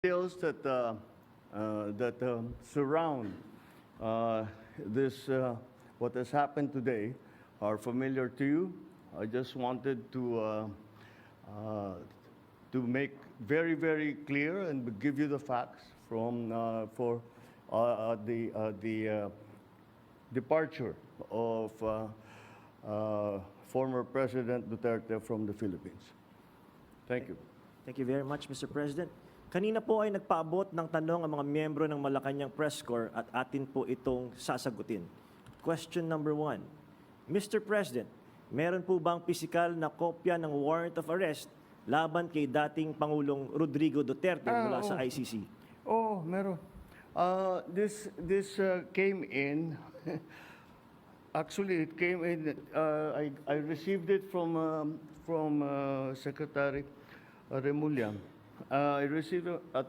details that surround this what has happened today are familiar to you. I just wanted to make very, very clear and give you the facts from for the departure of former President Duterte from the Philippines. Thank you. Thank you very much, Mr. President. Kanina po ay nagpaabot ng tanong ang mga miyembro ng Malacanang Press Corps at atin po itong sasagutin. Question number 1. Mr. President, meron po bang pisikal na kopya ng warrant of arrest laban kay dating Pangulong Rodrigo Duterte mula sa ICC? Oh, meron. This came in. Actually, it came in. I received it from Secretary Remulla. I received it at